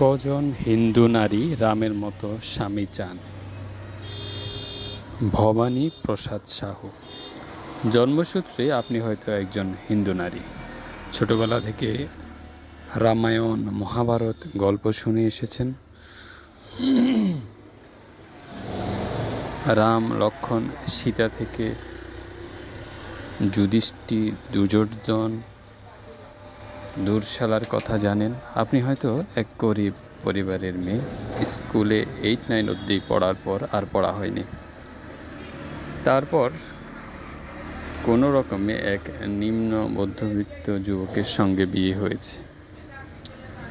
কজন হিন্দু নারী রামের মতো স্বামী চান? ভবানী প্রসাদ সাহু। জন্মসূত্রে আপনি হয়তো একজন হিন্দু নারী। ছোটবেলা থেকে রামায়ণ, মহাভারত গল্প শুনে এসেছেন। রাম, লক্ষ্মণ, সীতা থেকে যুধিষ্ঠির, দুর্যোধন, দুঃশালার কথা জানেন। আপনি হয়তো এক গরিব পরিবারের মেয়ে, স্কুলে 8-9 অবধি পড়ার পর আর পড়া হয়নি। তারপর কোনো রকমে এক নিম্ন মধ্যবিত্ত যুবকের সঙ্গে বিয়ে হয়েছে,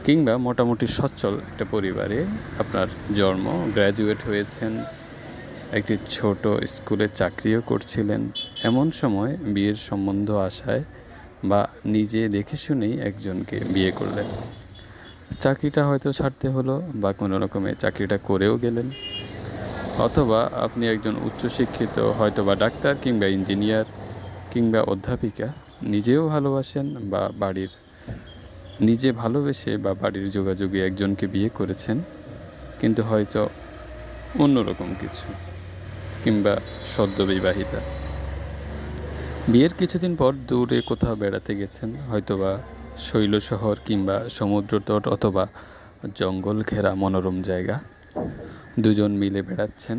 কিংবা মোটামুটি সচ্ছল একটা পরিবারে আপনার জন্ম, গ্র্যাজুয়েট হয়েছেন, একটি ছোট স্কুলে চাকরিও করছিলেন। এমন সময় বিয়ের সম্বন্ধ আসায় বা নিজে দেখে শুনেই একজনকে বিয়ে করলেন। চাকরিটা হয়তো ছাড়তে হলো, বা কোনো রকমে চাকরিটা করেও গেলেন, অথবা আপনি একজন উচ্চশিক্ষিত, হয়তো বা ডাক্তার কিংবা ইঞ্জিনিয়ার কিংবা অধ্যাপিকা, নিজেও ভালোবাসেন বা নিজে ভালোবেসে বা বাড়ির যোগাযোগে একজনকে বিয়ে করেছেন, কিন্তু হয়তো অন্যরকম কিছু, কিংবা সদ্য বিবাহিতা। বিয়ের কিছুদিন পর দূরে কোথাও বেড়াতে গেছেন, হয়তোবা শৈলশহর কিংবা সমুদ্রতট অথবা জঙ্গল ঘেরা মনোরম জায়গা। দুজন মিলে বেড়াচ্ছেন।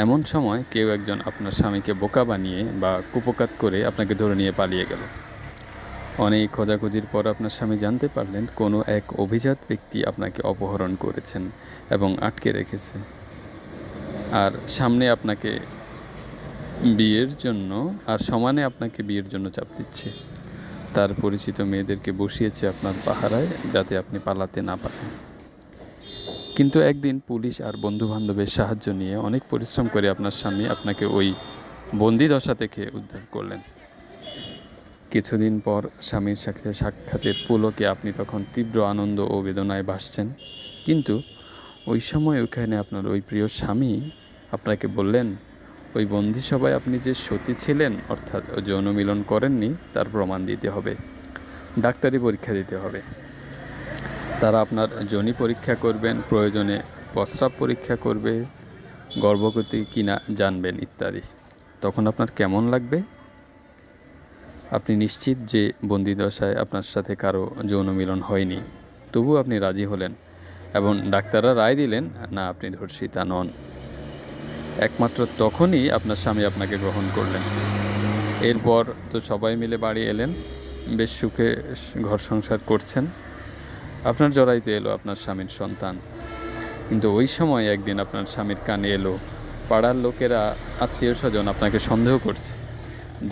এমন সময় কেউ একজন আপনার স্বামীকে বোকা বানিয়ে বা কুপোকাত করে আপনাকে ধরে নিয়ে পালিয়ে গেল। অনেক খোঁজাখুঁজির পর আপনার স্বামী জানতে পারলেন কোনো এক অভিজাত ব্যক্তি আপনাকে অপহরণ করেছেন এবং আটকে রেখেছে, আর সমানে আপনাকে বিয়ের জন্য চাপ দিচ্ছে। তার পরিচিত মেয়েদেরকে বসিয়েছে আপনার পাহারায়, যাতে আপনি পালাতে না পারেন। কিন্তু একদিন পুলিশ আর বন্ধুবান্ধবের সাহায্য নিয়ে অনেক পরিশ্রম করে আপনার স্বামী আপনাকে ওই বন্দি দশা থেকে উদ্ধার করলেন। কিছুদিন পর স্বামীর সাথে সাক্ষাতের পুলকে আপনি তখন তীব্র আনন্দ ও বেদনায় ভাসছেন। কিন্তু ওই সময় ওখানে আপনার ওই প্রিয় স্বামী আপনাকে বললেন, ওই বন্দিসভায় আপনি যে সতী ছিলেন, অর্থাৎ যৌন মিলন করেননি, তার প্রমাণ দিতে হবে, ডাক্তারি পরীক্ষা দিতে হবে। তারা আপনার যোনি পরীক্ষা করবেন, প্রয়োজনে প্রস্রাব পরীক্ষা করবে, গর্ভবতী কিনা জানবেন ইত্যাদি। তখন আপনার কেমন লাগবে? আপনি নিশ্চিত যে বন্দিদশায় আপনার সাথে কারো যৌন মিলন হয়নি, তবু আপনি রাজি হলেন এবং ডাক্তাররা রায় দিলেন না, আপনি ধর্ষিতা নন। একমাত্র তখনই আপনার স্বামী আপনাকে গ্রহণ করলেন। এরপর তো সবাই মিলে বাড়ি এলেন, বেশ সুখে ঘর সংসার করছেন। আপনার জড়াইতে এলো আপনার স্বামীর সন্তান। কিন্তু ওই সময় একদিন আপনার স্বামীর কানে এলো, পাড়ার লোকেরা, আত্মীয় স্বজন আপনাকে সন্দেহ করছে।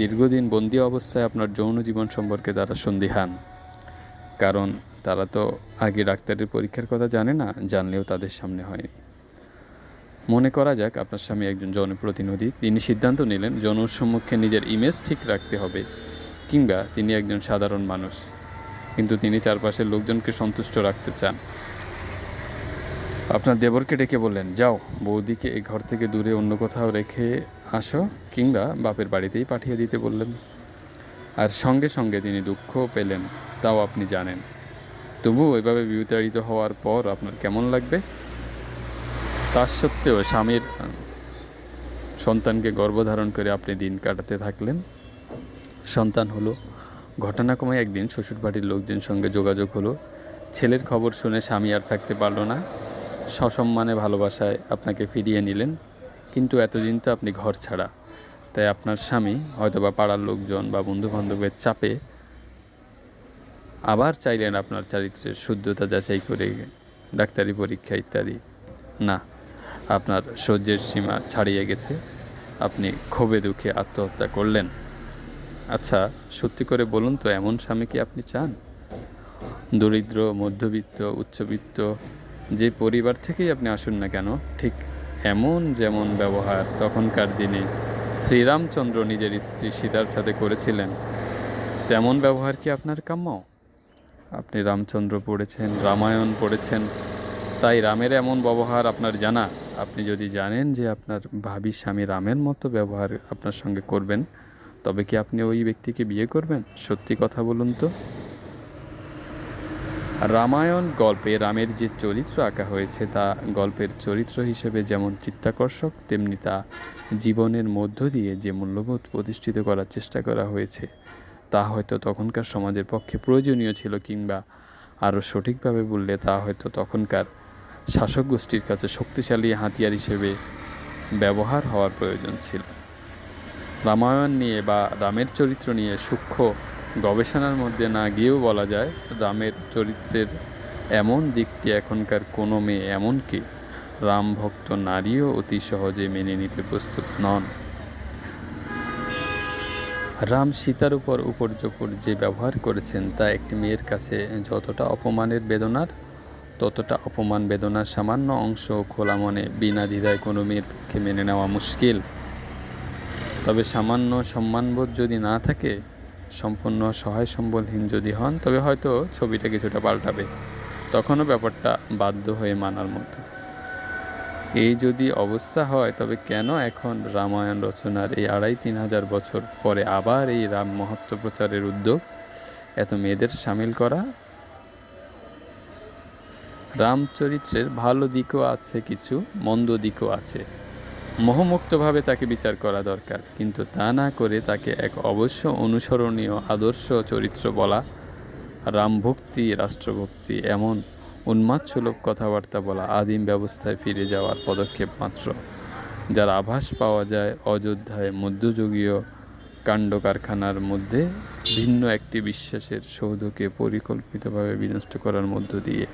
দীর্ঘদিন বন্দি অবস্থায় আপনার যৌন জীবন সম্পর্কে তারা সন্দিহান, কারণ তারা তো আগে ডাক্তারের পরীক্ষার কথা জানে না, জানলেও তাদের সামনে হয়নি। মনে করা যাক আপনার স্বামী একজন জনপ্রতিনিধি, তিনি সিদ্ধান্ত নিলেন জনর সম্মুখে নিজের ইমেজ ঠিক রাখতে হবে, কিংবা তিনি একজন সাধারণ মানুষ, কিন্তু তিনি চারপাশের লোকজনকে সন্তুষ্ট রাখতে চান। আপনার দেবরকে ডেকে বললেন, যাও, বৌদিকে এই ঘর থেকে দূরে অন্য কোথাও রেখে আসো, কিংবা বাপের বাড়িতেই পাঠিয়ে দিতে বললেন। আর সঙ্গে সঙ্গে তিনি দুঃখ পেলেন, তাও আপনি জানেন। তবু এভাবে বিতাড়িত হওয়ার পর আপনার কেমন লাগবে? তার সত্ত্বেও স্বামীর সন্তানকে গর্ভধারণ করে আপনি দিন কাটাতে থাকলেন। সন্তান হলো। ঘটনাক্রমে একদিন শ্বশুরবাড়ির লোকজন সঙ্গে যোগাযোগ হলো। ছেলের খবর শুনে স্বামী আর থাকতে পারল না, সসম্মানে ভালোবাসায় আপনাকে ফিরিয়ে নিলেন। কিন্তু এতদিন তো আপনি ঘর ছাড়া, তাই আপনার স্বামী হয়তোবা পাড়ার লোকজন বা বন্ধুবান্ধবের চাপে আবার চাইলেন আপনার চারিত্রের শুদ্ধতা যাচাই করে ডাক্তারি পরীক্ষা ইত্যাদি। না, আপনার সহ্যের সীমা ছাড়িয়ে গেছে, আপনি ক্ষোভে দুঃখে আত্মহত্যা করলেন। আচ্ছা, সত্যি করে বলুন তো, এমন স্বামী কি আপনি চান? দরিদ্র, মধ্যবিত্ত, উচ্চবিত্ত যে পরিবার থেকেই আপনি আসুন না কেন, ঠিক এমন যেমন ব্যবহার তখনকার দিনে শ্রীরামচন্দ্র নিজের স্ত্রী সীতার সাথে করেছিলেন, তেমন ব্যবহার কি আপনার কাম্য? আপনি রামচন্দ্র পড়েছেন, রামায়ণ পড়েছেন, তাই রামের এমন ব্যবহার আপনার জানা। আপনি যদি জানেন যে আপনার ভাবী স্বামী রামের মতো ব্যবহার আপনার সঙ্গে করবেন, তবে কি আপনি ওই ব্যক্তিকে বিয়ে করবেন? সত্যি কথা বলুন তো। রামায়ণ গল্পে রামের যে চরিত্র আঁকা হয়েছে তা গল্পের চরিত্র হিসেবে যেমন চিত্তাকর্ষক, তেমনি তা জীবনের মধ্য দিয়ে যে মূল্যবোধ প্রতিষ্ঠিত করার চেষ্টা করা হয়েছে তা হয়তো তখনকার সমাজের পক্ষে প্রয়োজনীয় ছিল, কিংবা আরও সঠিকভাবে বললে তা হয়তো তখনকার শাসক গোষ্ঠীর কাছে শক্তিশালী হাতিয়ার হিসেবে ব্যবহার হওয়ার প্রয়োজন ছিল। রামায়ণ নিয়ে বা রামের চরিত্র নিয়ে সূক্ষ্ম গবেষণার মধ্যে না গিয়েও বলা যায়, রামের চরিত্রের এমন দিকটি এখনকার কোনো মেয়ে, এমনকি রামভক্ত নারীও অতি সহজে মেনে নিতে প্রস্তুত নন। রাম সীতার উপর উপর্যুপর যে ব্যবহার করেছেন তা একটি মেয়ের কাছে যতটা অপমানের বেদনার, ততটা অপমান বেদনার সামান্য অংশ খোলা মনে বিনা দ্বিধায় কোনো মেয়ের পক্ষে মেনে নেওয়া মুশকিল। তবে সামান্য সম্মানবোধ যদি না থাকে, সম্পূর্ণ সহায় সম্বলহীন যদি হন, তবে হয়তো ছবিটা কিছুটা পাল্টাবে। তখনও ব্যাপারটা বাধ্য হয়ে মানার মতো। এই যদি অবস্থা হয়, তবে কেন এখন রামায়ণ রচনার এই 2500-3000 বছর পরে আবার এই রাম মহত্ব প্রচারের উদ্যোগ, এত মেয়েদের সামিল করা? রামচরিত্রের ভালো দিকও আছে, কিছু মন্দ দিকও আছে। মোহমুক্তভাবে তাকে বিচার করা দরকার, কিন্তু তা না করে তাকে এক অবশ্য অনুসরণীয় আদর্শ চরিত্র বলা, রামভক্তি, রাষ্ট্রভক্তি, এমন উন্মাদসুলভ কথাবার্তা বলা আদিম ব্যবস্থায় ফিরে যাওয়ার পদক্ষেপ মাত্র, যার আভাস পাওয়া যায় অযোধ্যায় মধ্যযুগীয় কাণ্ডকারখানার মধ্যে ভিন্ন একটি বিশ্বাসের সৌধকে পরিকল্পিতভাবে বিনষ্ট করার মধ্য দিয়ে।